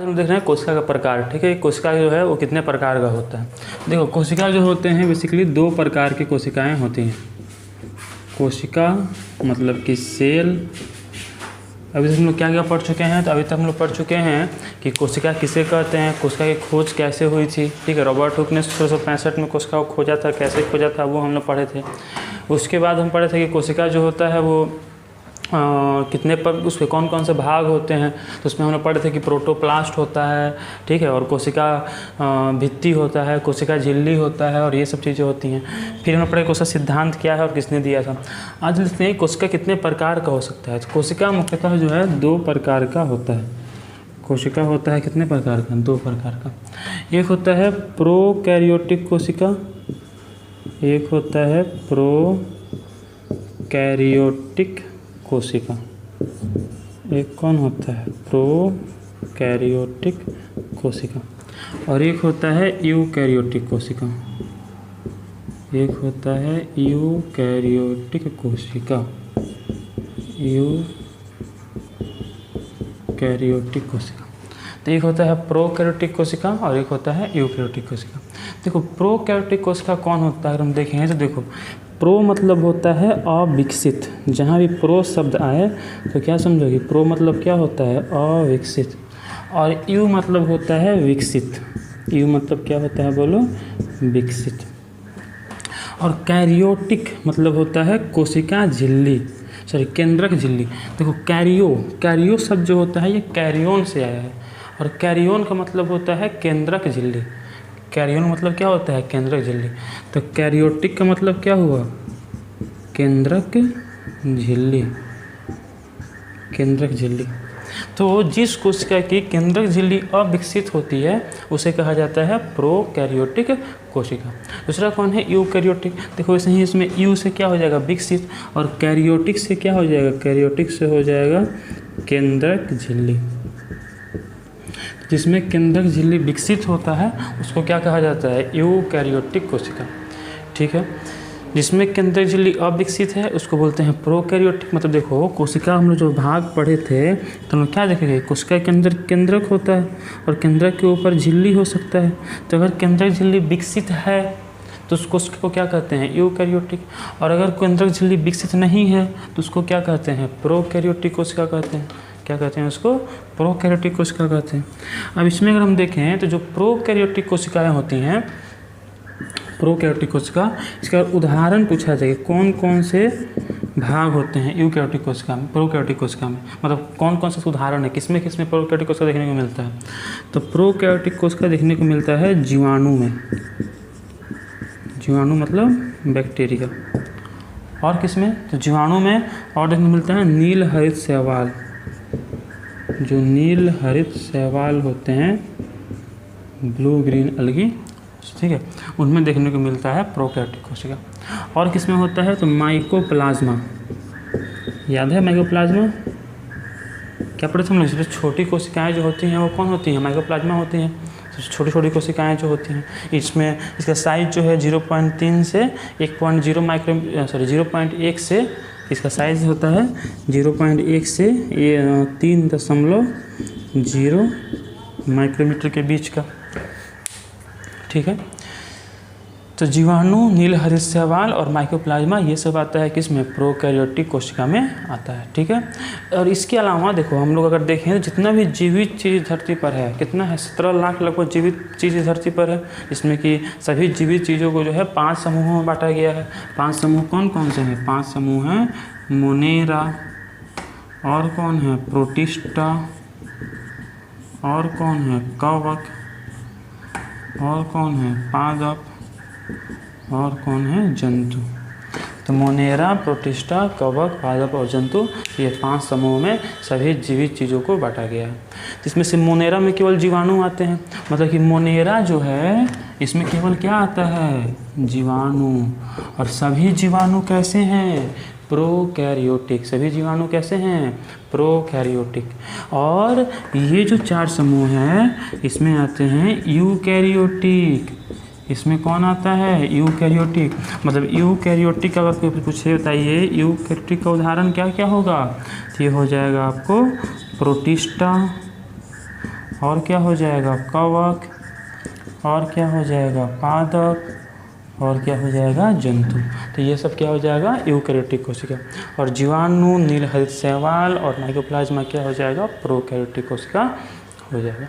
हम देख रहे हैं कोशिका का प्रकार। ठीक है, कोशिका जो है वो कितने प्रकार का होता है। देखो कोशिका जो होते हैं बेसिकली दो प्रकार की कोशिकाएं होती हैं। कोशिका मतलब कि सेल। अभी तक हम लोग क्या क्या पढ़ चुके हैं, तो अभी तक हम लोग पढ़ चुके हैं कि कोशिका किसे कहते हैं, कोशिका की खोज कैसे हुई थी। ठीक है, रॉबर्ट हुक ने 1665 में कोशिका को खोजा था, कैसे खोजा था वो हम लोग पढ़े थे। उसके बाद हम पढ़े थे कि कोशिका जो होता है वो कितने पर उसके कौन कौन से भाग होते हैं। तो उसमें हमने पढ़े थे कि प्रोटोप्लास्ट होता है, ठीक है, और कोशिका भित्ति होता है, कोशिका झिल्ली होता है, और ये सब चीज़ें होती हैं। फिर हमने पढ़े कोशिका सिद्धांत क्या है और किसने दिया था। आज देखते हैं कोशिका कितने प्रकार का हो सकता है। तो कोशिका मुख्यतः जो है दो प्रकार का होता है। कोशिका होता है कितने प्रकार का, दो प्रकार का। एक होता है प्रोकैरियोटिक कोशिका, एक होता है प्रोकैरियोटिक कोशिका। एक कौन होता है, प्रोकैरियोटिक कोशिका, और एक होता है यूकैरियोटिक कोशिका। एक होता है यूकैरियोटिक कोशिका, यूकैरियोटिक कोशिका। तो एक होता है प्रोकैरियोटिक कोशिका और एक होता है यूकैरियोटिक कोशिका। देखो प्रोकैरियोटिक कोशिका कौन होता है, हम देखें तो देखो प्रो मतलब होता है अविकसित। जहाँ भी प्रो शब्द आए तो क्या समझोगे, प्रो मतलब क्या होता है, अविकसित। और यू मतलब होता है विकसित। यू मतलब क्या होता है, बोलो, विकसित। और कैरियोटिक मतलब होता है कोशिका झिल्ली, सॉरी केंद्रक झिल्ली। देखो कैरियो शब्द जो होता है ये कैरियोन से आया है, और कैरियोन का मतलब होता है केंद्रक झिल्ली। कैरियोन मतलब क्या होता है, केंद्रक झिल्ली। तो कैरियोटिक का मतलब क्या हुआ, केंद्रक झिल्ली, केंद्रक झिल्ली। तो जिस कोशिका की केंद्रक झिल्ली अविकसित होती है उसे कहा जाता है प्रोकैरियोटिक कोशिका। दूसरा कौन है, यूकैरियोटिक। देखो वैसे ही इसमें यू से क्या हो जाएगा, विकसित, और कैरियोटिक से क्या हो जाएगा, कैरियोटिक से हो जाएगा केंद्रक झिल्ली। जिसमें केंद्रक झिल्ली विकसित होता है उसको क्या कहा जाता है, यूकैरियोटिक कोशिका। ठीक है, जिसमें केंद्रक झिल्ली अविकसित है उसको बोलते हैं प्रोकैरियोटिक। मतलब देखो कोशिका हम लोग जो भाग पढ़े थे तो हम लोग क्या देखेंगे, कोशिका के अंदर केंद्रक होता है और केंद्रक के ऊपर झिल्ली हो सकता है। तो अगर केंद्रक झिल्ली विकसित है तो उस कोशिका को क्या कहते हैं, यूकैरियोटिक। और अगर केंद्रक झिल्ली विकसित नहीं है तो उसको क्या कहते हैं, प्रोकैरियोटिक कोशिका कहते हैं। क्या कहते हैं उसको, प्रोकैरियोटिक कोशिका कहते हैं। अब इसमें अगर हम देखें तो जो प्रोकैरियोटिक कोशिकाएं होती हैं, प्रोकैरियोटिक कोशिका, इसका उदाहरण पूछा जाएगा कौन कौन से भाग होते हैं यूकैरियोटिक कोशिका में, प्रोकैरियोटिक कोशिका में, मतलब कौन कौन सा उदाहरण है, किसमें किसमें प्रोकैरियोटिक कोशिका देखने को मिलता है। तो प्रोकैरियोटिक कोशिका देखने को मिलता है जीवाणु में, जीवाणु मतलब बैक्टीरिया। और किसमें, तो जीवाणु में और देखने को मिलता है नील हरित शैवाल। जो नील हरित शैवाल होते हैं, ब्लू ग्रीन अलगी, ठीक है, उनमें देखने को मिलता है प्रोकैरियोटिक कोशिका। और किसमें होता है, तो माइकोप्लाज्मा। याद है माइकोप्लाज्मा, क्या पढ़े थे हम लोग, इसमें छोटी कोशिकाएं जो होती हैं वो कौन होती हैं, माइकोप्लाज्मा होती हैं। छोटी छोटी कोशिकाएं जो होती हैं, इसमें इसका साइज जो है 0.3 से 0.1 से इसका साइज़ होता है 0.1 से 3.0 माइक्रोमीटर के बीच का। ठीक है, तो जीवाणु, नील हरित शैवाल और माइकोप्लाज्मा ये सब आता है किसमें, प्रोकैरियोटिक कोशिका में आता है। ठीक है, और इसके अलावा देखो हम लोग अगर देखें तो जितना भी जीवित चीज़ धरती पर है, कितना है, 17 लाख लगभग जीवित चीज़ धरती पर है। इसमें कि सभी जीवित चीज़ों को जो है 5 समूहों में बांटा गया है। 5 समूह कौन कौन से हैं, 5 समूह हैं, मोनेरा, और कौन है, प्रोटिस्टा, और कौन है, कवक, और कौन है, पादप, और कौन है, जंतु। तो मोनेरा, प्रोटिस्टा, कवक, पादप और जंतु, ये 5 समूह में सभी जीवित चीज़ों को बांटा गया है। जिसमें से मोनेरा में केवल जीवाणु आते हैं, मतलब कि मोनेरा जो है इसमें केवल क्या आता है, जीवाणु। और सभी जीवाणु कैसे हैं, प्रोकैरियोटिक। सभी जीवाणु कैसे हैं, प्रोकैरियोटिक। और ये जो 4 समूह हैं इसमें आते हैं यूकैरियोटिक। इसमें कौन आता है, यूकैरियोटिक। मतलब यूकैरियोटिक अगर कोई पूछे बताइए यूकैरियोटिक का उदाहरण क्या क्या होगा, तो ये हो जाएगा आपको प्रोटिस्टा, और क्या हो जाएगा कवक, और क्या हो जाएगा पादप, और क्या हो जाएगा जंतु। तो ये सब क्या हो जाएगा यूकैरियोटिक कोशिका। और जीवाणु, नील हरित शैवाल और माइकोप्लाज्मा क्या हो जाएगा प्रोकैरियोटिक कोशिका हो जाएगा।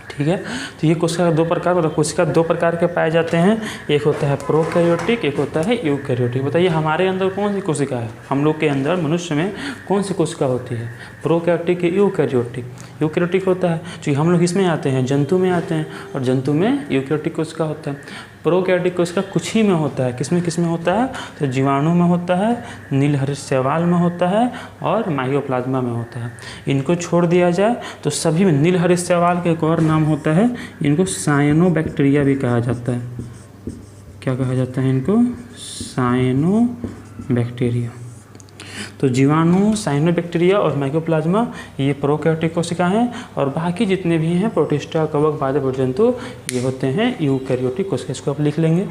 ठीक है, तो ये कोशिका दो प्रकार, मतलब कोशिका दो प्रकार के पाए जाते हैं, एक होता है प्रोकैरियोटिक, एक होता है यूकैरियोटिक। बताइए हमारे अंदर कौन सी कोशिका है, हम लोग के अंदर मनुष्य में कौन सी कोशिका होती है, प्रोकैरियोटिक या यूकैरियोटिक। यूकैरियोटिक होता है क्योंकि हम लोग इसमें आते हैं, जंतु में आते हैं, और जंतु में यूकैरियोटिक कोशिका होता है। प्रोकैरियोटिक कोशिका कुछ ही में होता है, किसमें किसमें होता है, तो जीवाणु में होता है, नील हरित शैवाल में होता है और माइकोप्लाज्मा में होता है। इनको छोड़ दिया जाए तो सभी में, नील हरित शैवाल का एक और नाम होता है, इनको साइनोबैक्टीरिया भी कहा जाता है। क्या कहा जाता है इनको, साइनोबैक्टीरिया। तो जीवाणु, साइनोबैक्टीरिया और माइकोप्लाज्मा ये प्रोकैरियोटिक कोशिका हैं, और बाकी जितने भी हैं प्रोटिस्टा, कवक, पादप और जंतु ये होते हैं यूकैरियोटिक कोशिका। इसको आप लिख लेंगे,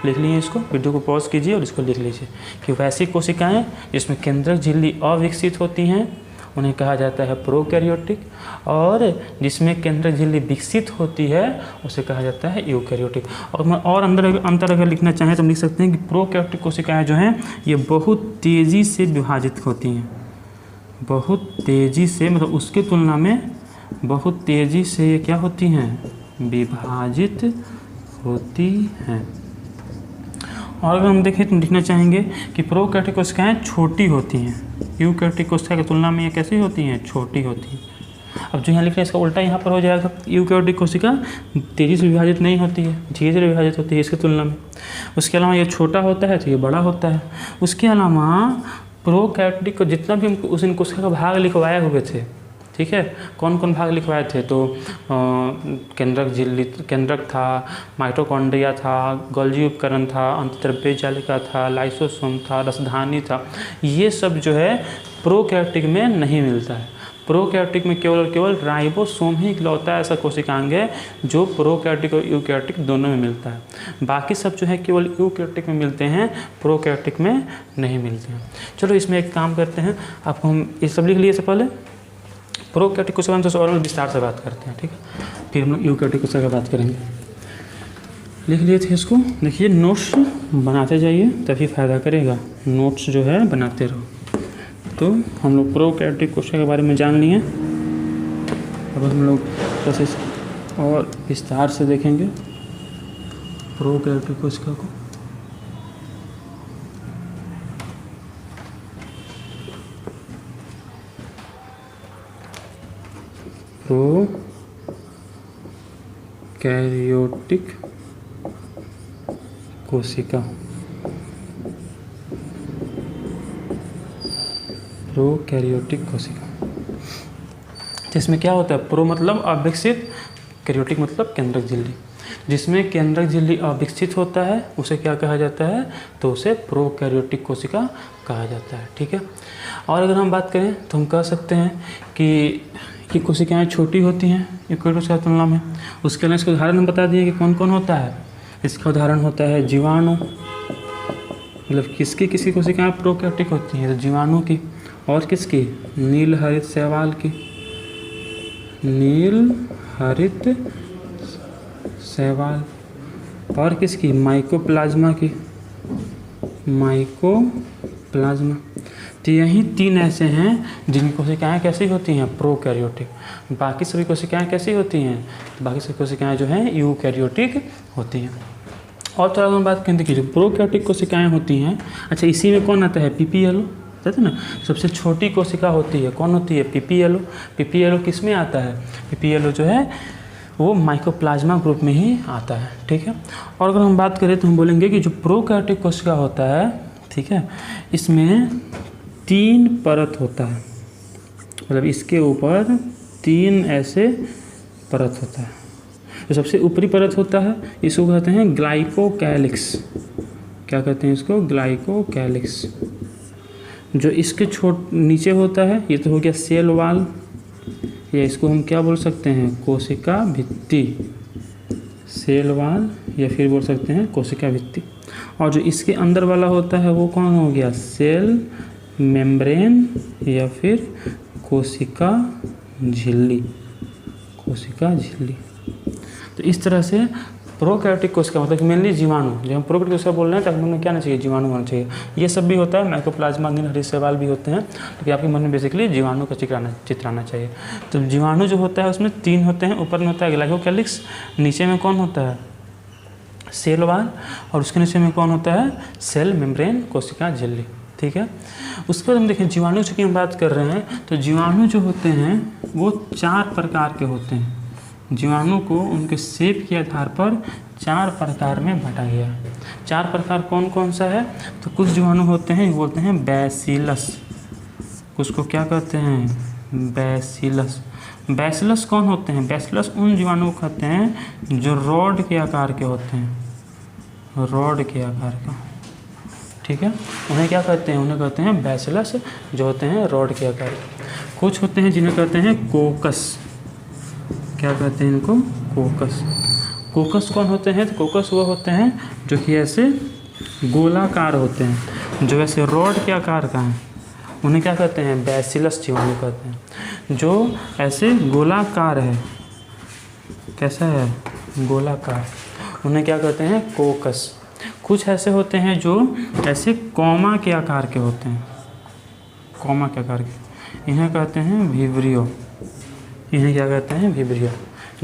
लिख लिए इसको, वीडियो को पॉज कीजिए और इसको लिख लीजिए कि वैसी कोशिकाएं जिसमें केंद्रक झिल्ली अविकसित होती हैं उन्हें कहा जाता है प्रोकैरियोटिक, और जिसमें केंद्रक झिल्ली विकसित होती है उसे कहा जाता है यूकैरियोटिक। और अंतर अगर लिखना चाहें तो हम लिख सकते हैं कि प्रोकैरियोटिक कोशिकाएं जो हैं ये बहुत तेज़ी से विभाजित होती हैं, बहुत तेज़ी से, मतलब उसकी तुलना में बहुत तेज़ी से ये क्या होती हैं, विभाजित होती हैं। और अगर हम देखें तो लिखना चाहेंगे कि प्रोकैरियोटिक कोशिकाएं छोटी होती हैं, यूकैरियोटिक कोशिका की तुलना में ये कैसी होती हैं, छोटी होती हैं। अब जो यहाँ लिख रहे हैं इसका उल्टा यहाँ पर हो जाएगा, यूकैरियोटिक कोशिका तेज़ी से विभाजित नहीं होती है, धीरे धीरे विभाजित होती है इसकी तुलना में। उसके अलावा ये छोटा होता है तो ये बड़ा होता है। उसके अलावा प्रोकैरियोटिक को जितना भी उस इन कोशिका का भाग लिखवाए हुए थे, ठीक है, कौन कौन भाग लिखवाए थे, तो केंद्रक झिल्ली, केंद्रक था, माइटोकॉन्ड्रिया था, गोल्जी उपकरण था, अंतर्द्रव्य जालिका था, लाइसोसोम था, रसधानी था। ये सब जो है प्रोकैरियोटिक में नहीं मिलता है। प्रोकैरियोटिक में केवल और केवल राइबोसोम ही इकलौता ऐसा कोशिकांग है जो प्रोकैरियोटिक और यूकैरियोटिक दोनों में मिलता है। बाकी सब जो है केवल यूकैरियोटिक में मिलते हैं, प्रोकैरियोटिक में नहीं मिलते हैं। चलो इसमें एक काम करते हैं, आपको हम ये सब लिख लिए से पहले प्रोकैरियोटिक कोशिका हम तो और विस्तार से बात करते हैं, ठीक है, फिर हम लोग यूकैरियोटिक कोशिका की बात करेंगे। लिख लिए थे इसको, देखिए नोट्स बनाते जाइए तभी फ़ायदा करेगा, नोट्स जो है बनाते रहो। तो हम लोग प्रोकैरियोटिक कोशिका के बारे में जान लिए, अब हम लोग प्रोसेस और विस्तार से देखेंगे प्रोकैरियोटिक कोशिका को। प्रोकैरियोटिक कोशिका, प्रोकैरियोटिक कोशिका, जिसमें क्या होता है, प्रो मतलब अविकसित, कैरियोटिक मतलब केंद्रक झिल्ली। जिसमें केंद्रक झिल्ली अविकसित होता है उसे क्या कहा जाता है, तो उसे प्रोकैरियोटिक कोशिका कहा जाता है, ठीक है। और अगर हम बात करें तो हम कह सकते हैं कि कोशिकाएं छोटी होती हैं यूकैरियोटिक कोशिका की तुलना में। उसके लिए इसका उदाहरण हम बता दिए कि कौन कौन होता है। इसका उदाहरण होता है जीवाणु, मतलब किसकी कोशिकाएं प्रोकैरियोटिक होती हैं, तो जीवाणु की, और किसकी, नील हरित शैवाल की, नील हरित शैवाल, और किसकी, माइकोप्लाज्मा की, माइकोप्लाज्मा। तो यही तीन ऐसे हैं जिनकी कोशिकाएं कैसी होती हैं, प्रोकैरियोटिक। बाकी सभी कोशिकाएं कैसी होती हैं, बाकी सभी कोशिकाएं जो हैं यूकैरियोटिक होती हैं। और थोड़ा हम बात करें, देखिए जो प्रोकैरियोटिक कोशिकाएं होती हैं, अच्छा इसी में कौन आता है, पीपीएलओ, कहते हैं ना, सबसे छोटी कोशिका होती है, कौन होती है, पीपीएलओ। पीपीएलओ किस में आता है, पीपीएलओ जो है वो माइकोप्लाज्मा ग्रुप में ही आता है, ठीक है। और अगर हम बात करें तो हम बोलेंगे कि जो प्रोकैरियोटिक कोशिका होता है, ठीक है, इसमें 3 परत होता है, मतलब इसके ऊपर 3 ऐसे परत होता है। जो सबसे ऊपरी परत होता है इसको कहते हैं ग्लाइकोकैलिक्स। क्या कहते हैं इसको, ग्लाइकोकैलिक्स। जो इसके नीचे होता है ये तो हो गया सेल वाल, या इसको हम क्या बोल सकते हैं, कोशिका भित्ति, सेल वाल, या फिर बोल सकते हैं कोशिका भित्ति। और जो इसके अंदर वाला होता है वो कौन हो गया, सेल मेम्ब्रेन, या फिर कोशिका झिल्ली, कोशिका झिल्ली। तो इस तरह से प्रोकैरियोटिक कोशिका मतलब मेनली जीवाणु, जब हम प्रोकैरियोटिक कोशिका बोल रहे हैं तो हमें क्या होना चाहिए, जीवाणु होना चाहिए। ये सब भी होता है, माइकोप्लाज्मा, नील हरित भी होते हैं, लेकिन आपके मन में बेसिकली जीवाणु का चित्राना चाहिए। तो जीवाणु जो होता है उसमें 3 होते हैं, ऊपर में होता है ग्लाइकोकैलिक्स, नीचे में कौन होता है, सेल वॉल, और उसके नीचे में कौन होता है, सेल मेम्ब्रेन कोशिका झिल्ली। ठीक है, उसके बाद हम देखें जीवाणु की हम बात कर रहे हैं, तो जीवाणु जो होते हैं वो 4 प्रकार के होते हैं। जीवाणु को उनके शेप के आधार पर 4 प्रकार में बांटा गया है। 4 प्रकार कौन कौन सा है, तो कुछ जीवाणु होते हैं बोलते हैं बैसिलस, कुछ को क्या कहते हैं, बैसिलस। बैसिलस कौन होते हैं, बैसिलस उन जीवाणु को कहते हैं जो रॉड के आकार के होते हैं, रॉड के आकार का। ठीक है, उन्हें क्या कहते हैं, उन्हें कहते हैं बैसिलस, जो होते हैं रॉड के आकार के। कुछ होते हैं जिन्हें कहते हैं कोकस, क्या कहते हैं इनको, कोकस। कोकस कौन होते हैं, तो कोकस वो होते हैं जो कि ऐसे गोलाकार होते हैं, जो ऐसे रॉड के आकार का है, उन्हें क्या कहते हैं, बैसिलस जीवाणु कहते हैं। जो ऐसे गोलाकार है, कैसा है, गोलाकार, उन्हें क्या कहते हैं, कोकस। कुछ ऐसे होते हैं जो ऐसे कॉमा के आकार के होते हैं, कॉमा के आकार के, इन्हें कहते हैं विब्रियो। इन्हें क्या कहते हैं, विब्रियो,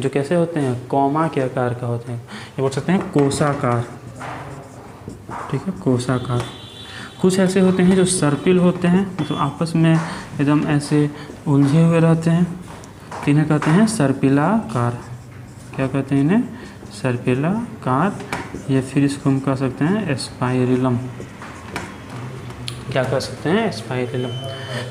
जो कैसे होते हैं, कॉमा के आकार का होते हैं। ये बोल सकते हैं कोसाकार। ठीक है, कोसाकार। कुछ ऐसे होते हैं जो सर्पिल होते हैं, मतलब आपस में एकदम ऐसे उलझे हुए रहते हैं, तो इन्हें कहते हैं सर्पिलाकार। क्या कहते हैं इन्हें, सर्पिलाकार, या फिर इसको हम कह सकते हैं स्पाइरिलम। क्या कह सकते हैं, स्पाइरिलम।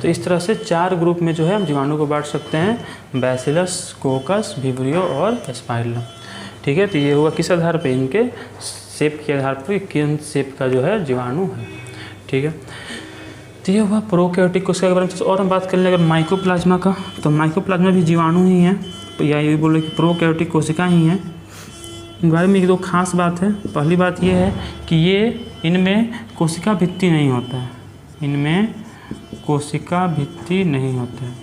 तो इस तरह से 4 ग्रुप में जो है हम जीवाणु को बांट सकते हैं, बैसिलस, कोकस, विब्रियो और स्पाइरिलम। ठीक है, तो ये हुआ किस आधार पे, इनके शेप के आधार पर किन शेप का जो है जीवाणु है। ठीक है, तो ये हुआ प्रोकैरियोटिक कोशिका के बारे में। और हम बात कर लें अगर माइकोप्लाज्मा का, तो माइकोप्लाज्मा भी जीवाणु ही है, या ये बोले कि प्रोकैरियोटिक कोशिका ही है। इन बारे में 1-2 खास बात है। पहली बात ये है कि ये इनमें कोशिका भित्ति नहीं होता है, इनमें कोशिका भित्ति नहीं होता है।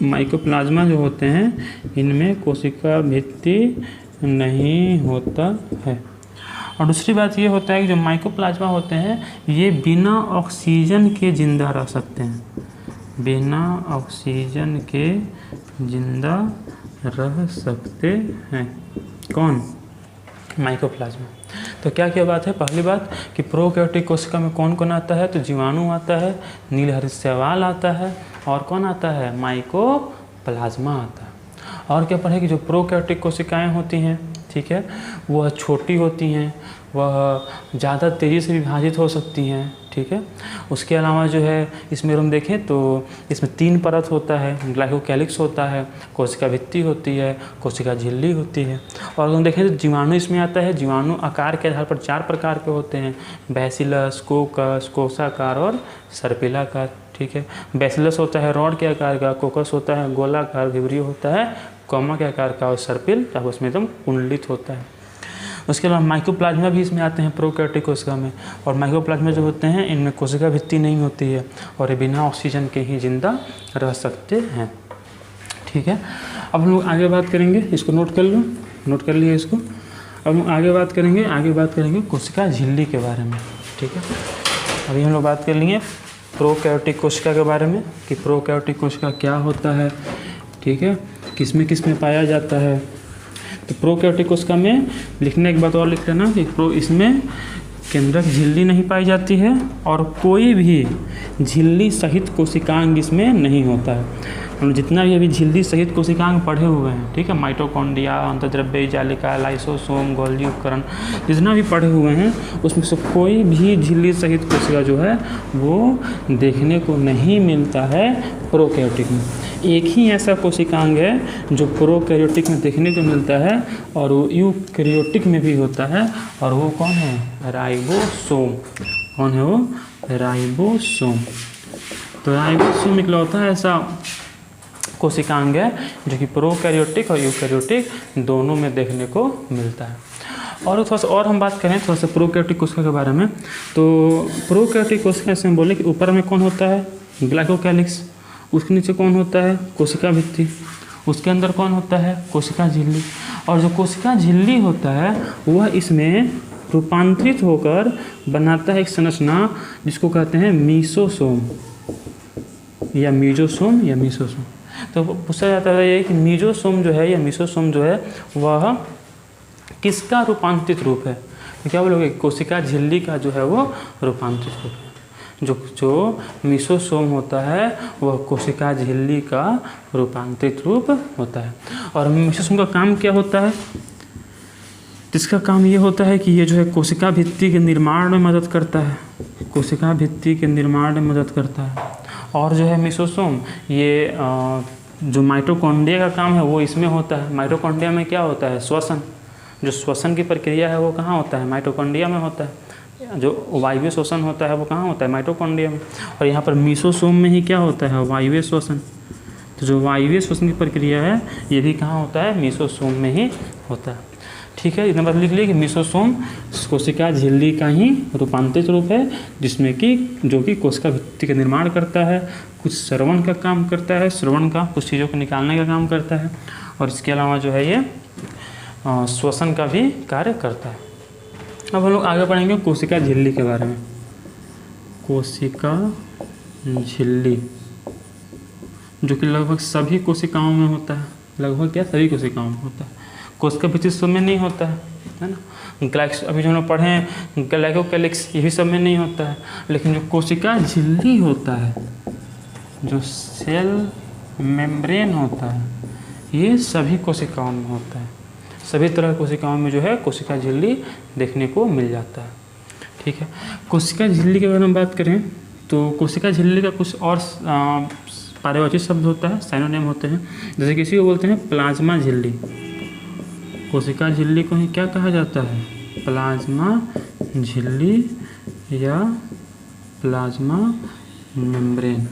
माइकोप्लाज्मा जो होते हैं इनमें कोशिका भित्ति नहीं होता है। और दूसरी बात ये होता है कि जो माइकोप्लाज्मा होते हैं ये बिना ऑक्सीजन के जिंदा रह सकते हैं, बिना ऑक्सीजन के जिंदा रह सकते हैं। कौन, माइकोप्लाज्मा। तो क्या क्या बात है, पहली बात कि प्रोकैरियोटिक कोशिका में कौन कौन आता है, तो जीवाणु आता है, नील हरित शैवाल आता है, और कौन आता है, माइकोप्लाज्मा आता है। और क्या पढ़े कि जो प्रोकैरियोटिक कोशिकाएं होती हैं, ठीक है, वह छोटी होती हैं, वह ज़्यादा तेज़ी से विभाजित हो सकती हैं। ठीक है, उसके अलावा जो है इसमें हम देखें तो इसमें 3 परत होता है, ग्लाइकोकैलिक्स होता है, कोशिका भित्ति होती है, कोशिका झिल्ली होती है। और हम देखें तो जीवाणु इसमें आता है, जीवाणु आकार के आधार पर 4 प्रकार के होते हैं, बैसिलस, कोकस, कोसाकार और सर्पिलाकार। ठीक है, बैसिलस होता है रॉड के आकार का, कोकस होता है गोलाकार, विब्रियो होता है कॉमा के आकार का, और सर्पिल उसमें एकदम कुंडलित होता है। उसके अलावा माइकोप्लाज्मा भी इसमें आते हैं प्रोकैरियोटिक कोशिका में, और माइकोप्लाज्मा जो होते हैं इनमें कोशिका भित्ति नहीं होती है, और ये बिना ऑक्सीजन के ही जिंदा रह सकते हैं। ठीक है, अब हम लोग आगे बात करेंगे, इसको नोट कर लो, नोट कर लिए इसको। अब हम आगे बात करेंगे कोशिका झिल्ली के बारे में। ठीक है, अभी हम लोग बात कर लिए प्रोकैरियोटिक कोशिका के बारे में कि प्रोकैरियोटिक कोशिका क्या होता है। ठीक है, किसमें पाया जाता है। तो प्रोकैरियोटिक कोशिका में लिखने की बात और लिख लेना कि इसमें केंद्रक झिल्ली नहीं पाई जाती है, और कोई भी झिल्ली सहित कोशिकांग इसमें नहीं होता है। हम जितना भी अभी झिल्ली सहित कोशिकांग पढ़े हुए हैं, ठीक है, माइटोकॉन्ड्रिया, अंतर्द्रव्य जालिका, लाइसोसोम, गोल्गी उपकरण, जितना भी पढ़े हुए हैं उसमें से कोई भी झिल्ली सहित कोशिका जो है वो देखने को नहीं मिलता है प्रोकैरियोटिक में। एक ही ऐसा कोशिकांग है जो प्रोकैरियोटिक में देखने को मिलता है, और वो यूकैरियोटिक में भी होता है, और वो कौन है, राइबोसोम। कौन है वो, राइबोसोम। तो राइबोसोम इकलौता ऐसा कोशिकांग है जो कि प्रोकैरियोटिक और यूकैरियोटिक दोनों में देखने को मिलता है। और थोड़ा सा और हम बात करें थोड़ा सा प्रोकैरियोटिक कोशिका के बारे में, तो प्रोकैरियोटिक कोशिका से हम बोले कि ऊपर में कौन होता है, ग्लाइकोकैलिक्स, उसके नीचे कौन होता है, कोशिका भित्ति, उसके अंदर कौन होता है? कोशिका झिल्ली। और जो कोशिका झिल्ली होता है वह इसमें रूपांतरित होकर बनाता है एक संरचना जिसको कहते हैं मीसोसोम या मीजोसोम या मीसोसोम। तो पूछा जाता है ये कि मीजोसोम जो है या मीसोसोम जो है वह किसका रूपांतरित रूप है? तो क्या बोलोगे? कोशिका झिल्ली का जो है वो रूपांतरित रूप है। जो मीसोसोम होता है वह कोशिका झिल्ली का रूपांतरित रूप होता है। और मीसोसोम का काम क्या होता है? इसका काम ये होता है कि ये जो है कोशिका भित्ति के निर्माण में मदद करता है, कोशिका भित्ति के निर्माण में मदद करता है। और जो है मीसोसोम ये जो माइटोकॉन्ड्रिया का काम है वो इसमें होता है। माइटोकॉन्ड्रिया में क्या होता है? श्वसन। जो श्वसन की प्रक्रिया है वो कहाँ होता है? माइटोकॉन्ड्रिया में होता है। जो वायवीय श्वसन होता है वो कहाँ होता है? माइटोकॉन्ड्रिया में। और यहाँ पर मीसोसोम में ही क्या होता है? वायवीय श्वसन। तो जो वायवीय श्वसन की प्रक्रिया है ये भी कहाँ होता है? मीसोसोम में ही होता है। ठीक है, इतना बात लिख लिए कि मीसोसोम कोशिका झिल्ली का ही रूपांतरित रूप है, जिसमें कि जो कि कोशिका भित्ति का निर्माण करता है, कुछ श्रवण का काम करता है, श्रवण का कुछ चीज़ों को निकालने का काम करता है, और इसके अलावा जो है ये श्वसन का भी कार्य करता है। अब हम लोग आगे पढ़ेंगे कोशिका झिल्ली के बारे में। कोशिका झिल्ली जो कि लगभग सभी कोशिकाओं में होता है, लगभग क्या सभी कोशिकाओं में होता है, कोशिका भित्ति सब में नहीं होता है ना। ग्लाइक्स अभी जो हम लोग पढ़े हैं ग्लाइकोकैलिक्स ये भी सब में नहीं होता है, लेकिन जो कोशिका झिल्ली होता है, जो सेल मेम्ब्रेन होता है, ये सभी कोशिकाओं में होता है। सभी तरह की कोशिकाओं में जो है कोशिका झिल्ली देखने को मिल जाता है। ठीक है, कोशिका झिल्ली के बारे में बात करें तो कोशिका झिल्ली का कुछ और पारिभाषिक शब्द होता है, साइनोनिम होते हैं। जैसे किसी को बोलते हैं प्लाज्मा झिल्ली। कोशिका झिल्ली को ही क्या कहा जाता है? प्लाज्मा झिल्ली या प्लाज्मा मेम्ब्रेन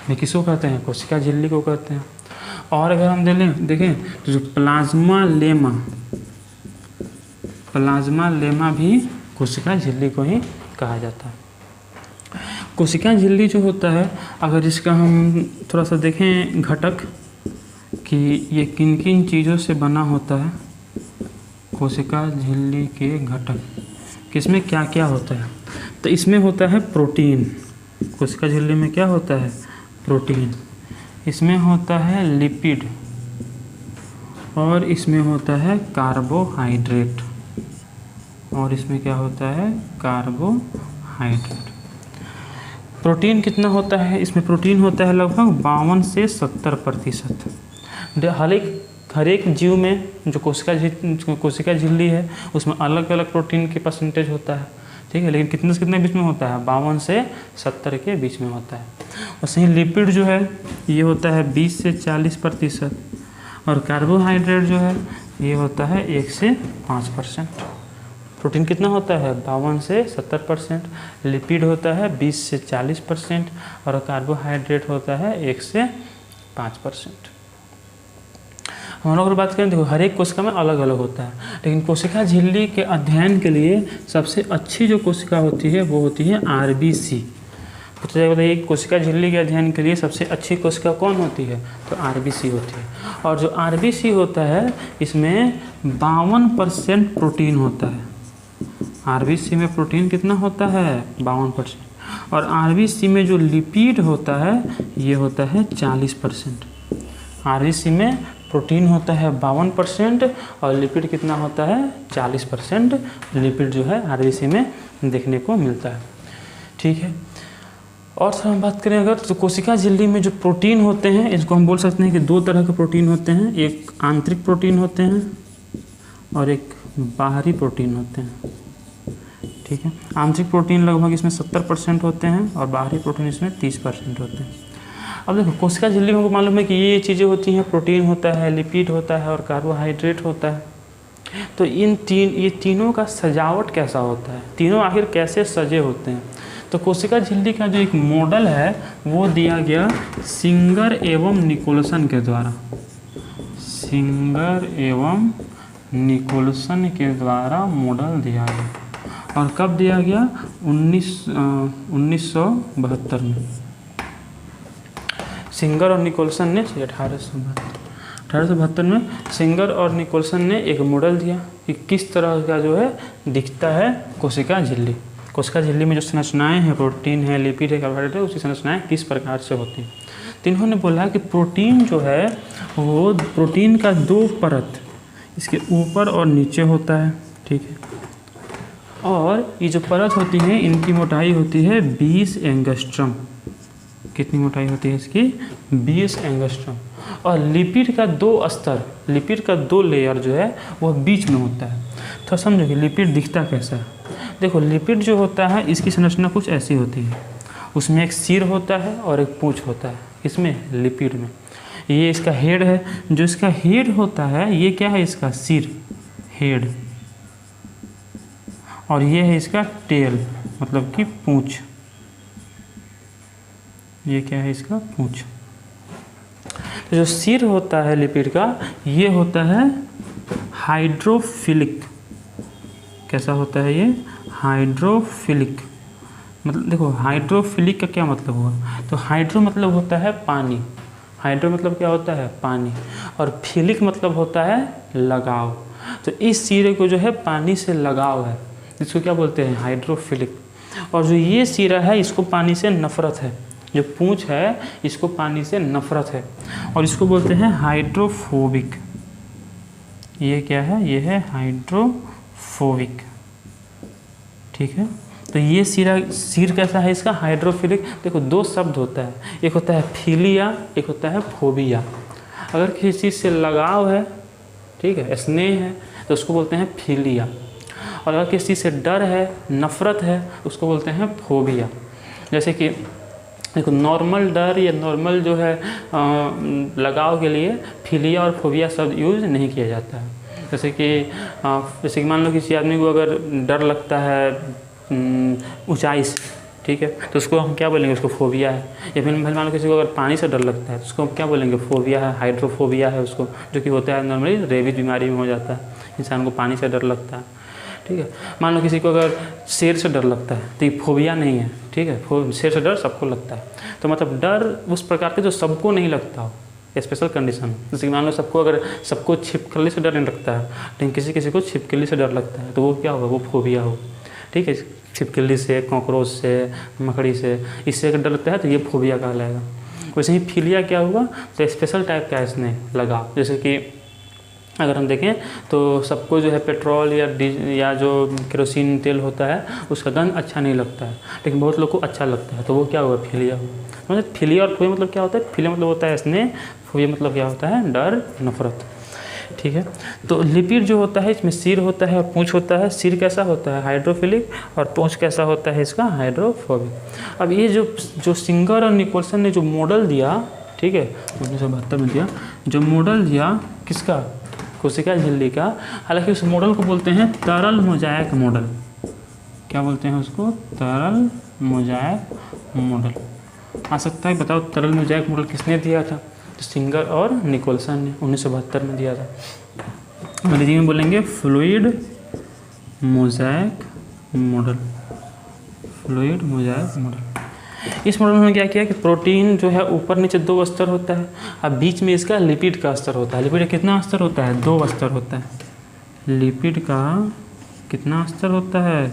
में किसको कहते हैं? कोशिका झिल्ली को कहते हैं। और अगर हम देखें तो जो प्लाज्मा लेमा भी कोशिका झिल्ली को ही कहा जाता है। कोशिका झिल्ली जो होता है, अगर इसका हम थोड़ा सा देखें घटक कि ये किन किन चीज़ों से बना होता है, कोशिका झिल्ली के घटक किसमें क्या क्या होता है, तो इसमें होता है प्रोटीन। कोशिका झिल्ली में क्या होता है? प्रोटीन। इसमें होता है लिपिड, और इसमें होता है कार्बोहाइड्रेट, और इसमें क्या होता है? कार्बोहाइड्रेट। प्रोटीन कितना होता है? इसमें प्रोटीन होता है लगभग 52 से 70%। हर एक जीव में जो कोशिका झिल्ली है उसमें अलग अलग प्रोटीन के परसेंटेज होता है। ठीक है, लेकिन कितने से कितने बीच में होता है? 52 से 70 के बीच में होता है। और सही लिपिड जो है ये होता है 20 से 40%, और कार्बोहाइड्रेट जो है ये होता है 1 से 5%। प्रोटीन कितना होता है? 52 से 70%, लिपिड होता है 20 से 40%, और कार्बोहाइड्रेट होता है 1 से 5%। हम लोग अगर बात करें देखो हर एक कोशिका में अलग अलग होता है, लेकिन कोशिका झिल्ली के अध्ययन के लिए सबसे अच्छी जो कोशिका होती है वो होती है RBC। पूछा जाएगा एक कोशिका झिल्ली के अध्ययन के लिए सबसे अच्छी कोशिका कौन होती है? तो RBC होती है। और जो RBC होता है इसमें 52% प्रोटीन होता है। RBC में प्रोटीन कितना होता है? 52%। और RBC में जो लिपिड होता है ये होता है 40%। RBC में प्रोटीन होता है 52% और लिपिड कितना होता है? 40% लिपिड जो है RBC में देखने को मिलता है। ठीक है, और सर हम बात करें अगर तो कोशिका झिल्ली में जो प्रोटीन होते हैं इसको हम बोल सकते हैं कि दो तरह के प्रोटीन होते हैं, एक आंतरिक प्रोटीन होते हैं और एक बाहरी प्रोटीन होते हैं। ठीक है, आंतरिक प्रोटीन लगभग इसमें 70% होते हैं और बाहरी प्रोटीन इसमें 30% होते हैं। अब देखो कोशिका झिल्ली में हमको मालूम है कि ये चीज़ें होती हैं, प्रोटीन होता है, लिपिड होता है और कार्बोहाइड्रेट होता है। तो ये तीनों का सजावट कैसा होता है? तीनों आखिर कैसे सजे होते हैं? तो कोशिका झिल्ली का जो एक मॉडल है वो दिया गया सिंगर एवं निकोलसन के द्वारा। सिंगर एवं निकोलसन के द्वारा मॉडल दिया गया, और कब दिया गया? 1972 में। सिंगर और निकोलसन ने 1872 में सिंगर और निकोलसन ने एक मॉडल दिया कि किस तरह का जो है दिखता है कोशिका झिल्ली। कोशिका झिल्ली में जो संरचनाएं हैं, प्रोटीन है, लिपिड है, कार्बोहाइड्रेट है, उसकी संरचनाएं किस प्रकार से होती हैं। तो इन्होंने बोला कि प्रोटीन जो है वो प्रोटीन का 2 परत इसके ऊपर और नीचे होता है, ठीक है। और ये जो परत होती है इनकी मोटाई होती है 20 एंगस्ट्रम। कितनी मोटाई होती है इसकी? 20 एंगस्ट्रम। और लिपिड का 2 स्तर, लिपिड का 2 लेयर जो है वह बीच में होता है। तो समझो कि लिपिड दिखता कैसा है। देखो लिपिड जो होता है इसकी संरचना कुछ ऐसी होती है, उसमें एक सिर होता है और एक पूंछ होता है। इसमें लिपिड में ये इसका हेड है, जो इसका हेड होता है ये क्या है? इसका सिर, हेड, और ये है इसका टेल मतलब कि पूंछ। ये क्या है? इसका पूंछ। तो जो सिर होता है लिपिड का ये होता है हाइड्रोफिलिक। कैसा होता है ये? हाइड्रोफिलिक। मतलब देखो हाइड्रोफिलिक का क्या मतलब हुआ? तो हाइड्रो मतलब होता है पानी, हाइड्रो मतलब क्या होता है? पानी, और फिलिक मतलब होता है लगाव। तो इस सिरे को जो है पानी से लगाव है, इसको क्या बोलते हैं? हाइड्रोफिलिक। और जो ये सिरा है इसको पानी से नफरत है, जो पूंछ है इसको पानी से नफरत है, और इसको बोलते हैं हाइड्रोफोबिक। ये क्या है? ये है हाइड्रोफोबिक, ठीक है। तो ये सिर कैसा है इसका? हाइड्रोफिलिक। देखो 2 शब्द होता है, एक होता है फिलिया, एक होता है फोबिया। अगर किसी चीज़ से लगाव है, ठीक है, स्नेह है, तो उसको बोलते हैं फिलिया। और अगर किसी चीज़ से डर है, नफ़रत है, उसको बोलते हैं फोबिया। जैसे कि देखो नॉर्मल डर या नॉर्मल जो है लगाव के लिए फिलिया और फोबिया शब्द यूज़ नहीं किया जाता है। जैसे कि मान लो किसी आदमी को अगर डर लगता है ऊंचाई से, ठीक है, तो उसको हम क्या बोलेंगे? उसको फोबिया है। या फिर मान लो किसी को अगर पानी से डर लगता है तो उसको हम क्या बोलेंगे? फोबिया है, हाइड्रोफोबिया है उसको, जो कि होता है नॉर्मली रेबीज बीमारी में हो जाता है, इंसान को पानी से डर लगता है, ठीक है। मान लो किसी को अगर शेर से डर लगता है तो ये फोबिया नहीं है, ठीक है। शेर से डर सबको लगता है, तो मतलब डर उस प्रकार के जो सबको नहीं लगता हो, स्पेशल कंडीशन। जैसे कि मान लो सबको छिपकली से डर नहीं लगता है, लेकिन किसी किसी को छिपकली से डर लगता है, तो वो क्या होगा? वो फोबिया हो, ठीक है। छिपकली से, कॉकरोच से, मकड़ी से, इससे अगर डर लगता है तो ये फोबिया कहलाएगा। वैसे ही फिलिया क्या हुआ? तो स्पेशल टाइप का इसने लगा। जैसे कि अगर हम देखें तो सबको जो है पेट्रोल या जो केरोसिन तेल होता है उसका गंध अच्छा नहीं लगता है, लेकिन बहुत लोग को अच्छा लगता है, तो वो क्या हुआ? फिलिया हुआ। मतलब फिलिया और फोबिया मतलब क्या होता है? फिलिया मतलब होता है स्नेह, फोबिया मतलब क्या होता है? डर, नफरत, ठीक है। तो लिपिड जो होता है इसमें सिर होता है और पूंछ होता है। सिर कैसा होता है? हाइड्रोफिलिक, और पूंछ कैसा होता है इसका? हाइड्रोफोबिक। अब ये जो सिंगर और निकोलसन ने जो मॉडल दिया, ठीक है, 1972 में दिया, जो मॉडल दिया किसका? कोशिका झिल्ली का। हालांकि उस मॉडल को बोलते हैं तरल मोज़ाइक मॉडल। क्या बोलते हैं उसको? तरल मोज़ाइक मॉडल। आ सकता है बताओ तरल मोज़ाइक मॉडल किसने दिया था? तो सिंगर और निकोलसन ने 1972 में दिया था। अंग्रेजी में बोलेंगे fluid mosaic model, fluid mosaic model. इस मॉडल में उन्होंने क्या किया कि प्रोटीन जो है ऊपर नीचे 2 स्तर होता है, अब बीच में इसका लिपिड का स्तर होता है। लिपिड का कितना स्तर होता है? 2 स्तर होता है। लिपिड का कितना स्तर होता है?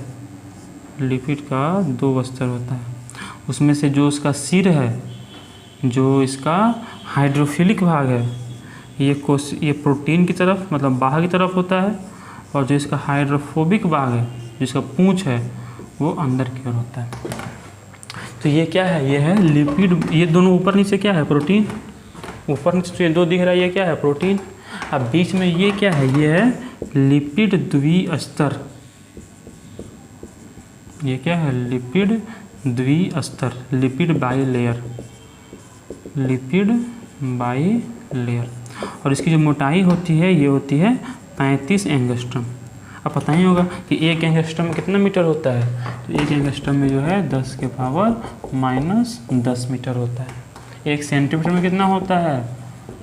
लिपिड का 2 स्तर होता है। उसमें से जो उसका सिर है, जो इसका हाइड्रोफिलिक भाग है, ये प्रोटीन की तरफ मतलब बाहर की तरफ होता है, और जो इसका हाइड्रोफोबिक भाग है, जिसका पूंछ है, वो अंदर की ओर होता है। तो ये क्या है? ये है लिपिड। ये दोनों ऊपर नीचे क्या है? प्रोटीन। ऊपर नीचे तो ये 2 दिख रहा है, ये क्या है? प्रोटीन। अब बीच में ये क्या है? ये है लिपिड द्विस्तर। ये क्या है? लिपिड द्विस्तर, लिपिड बाईलेयर, लिपिड बाईलेयर। और इसकी जो मोटाई होती है ये होती है 35 एंगस्ट्रम। अब पता ही होगा कि 1 एंगस्ट्रम में कितना मीटर होता है? तो 1 एंगस्ट्रम में जो है 10 के पावर -10 मीटर होता है। 1 सेंटीमीटर में कितना होता है?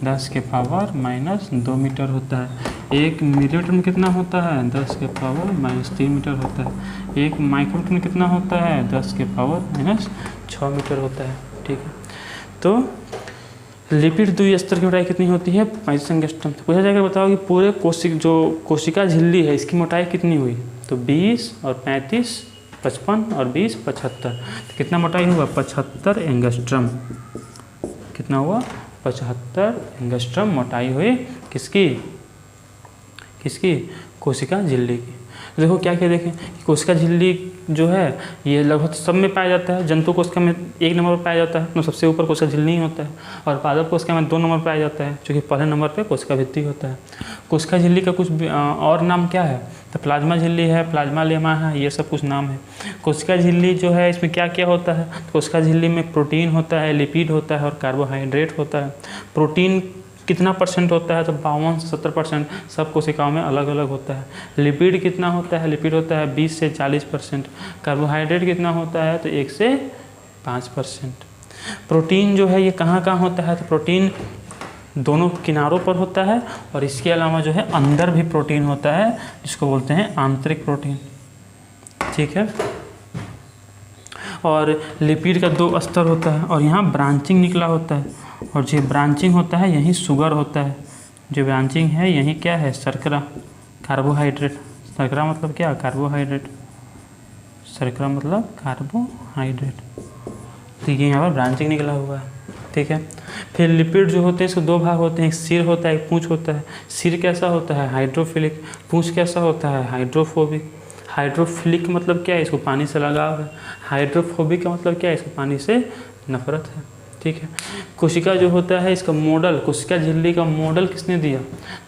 10 के पावर -2 मीटर होता है। 1 मिलीमीटर में कितना होता है? 10 के पावर -3 मीटर होता है। 1 माइक्रोमीटर में कितना होता है? 10 के पावर -6 मीटर होता है, ठीक है। तो लिपिड द्विस्तर की मोटाई कितनी होती है? 35 एंगस्ट्रम। तो पूछा जाएगा बताओ कि पूरे कोशिका झिल्ली है इसकी मोटाई कितनी हुई? तो 20 और 35 55 और 20 75। तो कितना मोटाई हुआ? 75 एंगस्ट्रम। कितना हुआ? 75 एंगस्ट्रम मोटाई हुई किसकी? कोशिका झिल्ली की। देखो क्या क्या देखें कि कोशिका झिल्ली जो है ये लगभग सब में पाया जाता है। जंतु कोशिका में 1 नंबर पर पाया जाता है, तो सबसे ऊपर कोशिका झिल्ली ही होता है। और पादप कोशिका में 2 नंबर पर पाया जाता है, क्योंकि पहले नंबर पे कोशिका भित्ति होता है। कोशिका झिल्ली का कुछ और नाम क्या है? तो प्लाज्मा झिल्ली है, प्लाज्मा लेमा है, ये सब कुछ नाम है। कोशिका झिल्ली जो है इसमें क्या क्या होता है? तो कोशिका झिल्ली में प्रोटीन होता है, लिपिड होता है और कार्बोहाइड्रेट होता है। प्रोटीन कितना % होता है? तो 52 से 70% सब कोशिकाओं में अलग अलग होता है। लिपिड कितना होता है? लिपिड होता है 20 से 40%। कार्बोहाइड्रेट कितना होता है? तो 1 से 5%। प्रोटीन जो है ये कहाँ कहाँ होता है? तो प्रोटीन दोनों किनारों पर होता है, और इसके अलावा जो है अंदर भी प्रोटीन होता है, जिसको बोलते हैं आंतरिक प्रोटीन। ठीक है। और लिपिड का 2 स्तर होता है, और यहाँ ब्रांचिंग निकला होता है, और जो ब्रांचिंग होता है यही शुगर होता है। जो ब्रांचिंग है यही क्या है? शर्करा, कार्बोहाइड्रेट। शर्करा मतलब क्या? कार्बोहाइड्रेट। शर्करा मतलब कार्बोहाइड्रेट। तो ये यहाँ पर ब्रांचिंग निकला हुआ है। ठीक है। फिर लिपिड जो होते हैं इसको 2 भाग होते हैं, एक सिर होता है, एक पूंछ होता है। सिर कैसा होता है? हाइड्रोफिलिक। पूंछ कैसा होता है? हाइड्रोफोबिक। हाइड्रोफिलिक मतलब क्या है? इसको पानी से लगाव है। हाइड्रोफोबिक का मतलब क्या है? इसको पानी से नफरत है। ठीक है। कोशिका जो होता है इसका मॉडल, कोशिका झिल्ली का मॉडल किसने दिया?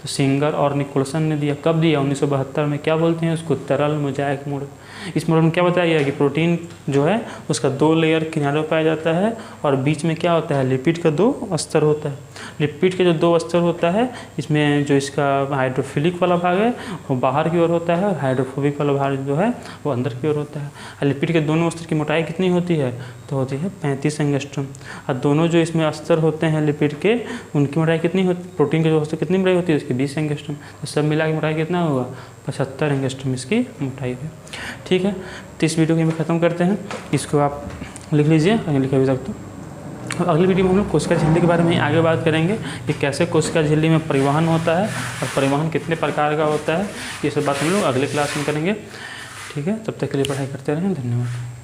तो सिंगर और निकोलसन ने दिया। कब दिया? 1972 में। क्या बोलते हैं उसको? तरल मोजाइक मॉडल। इस मॉडल में क्या बताया गया कि प्रोटीन जो है उसका 2 लेयर किनारे पाया जाता है, और बीच में क्या होता है? लिपिड का 2 स्तर होता है। लिपिड के जो 2 स्तर होता है, इसमें जो इसका हाइड्रोफिलिक वाला भाग है वो बाहर की ओर होता है, और हाइड्रोफोबिक वाला भाग जो है वो अंदर की ओर होता है। और लिपिड के दोनों स्तर की मोटाई कितनी होती है? तो होती है 35 एंगस्ट्रम। और दोनों जो इसमें स्तर होते हैं लिपिड के, उनकी मोटाई कितनी होती? प्रोटीन के जो स्तर कितनी मोटाई होती है? उसकी 20 एंगस्ट्रम। तो सब मिला के मोटाई कितना हुआ? 75 एंगस्ट्रम इसकी मोटाई है। ठीक है। तो इस वीडियो को हम खत्म करते हैं। इसको आप लिख लीजिए, अगर लिखे अभी तक तो। अगली वीडियो में हम लोग कोशिका झिल्ली के बारे में आगे बात करेंगे कि कैसे कोशिका झिल्ली में परिवहन होता है, और परिवहन कितने प्रकार का होता है। ये सब बात हम लोग अगले क्लास में करेंगे। ठीक है। तब तक के लिए पढ़ाई करते रहें। धन्यवाद।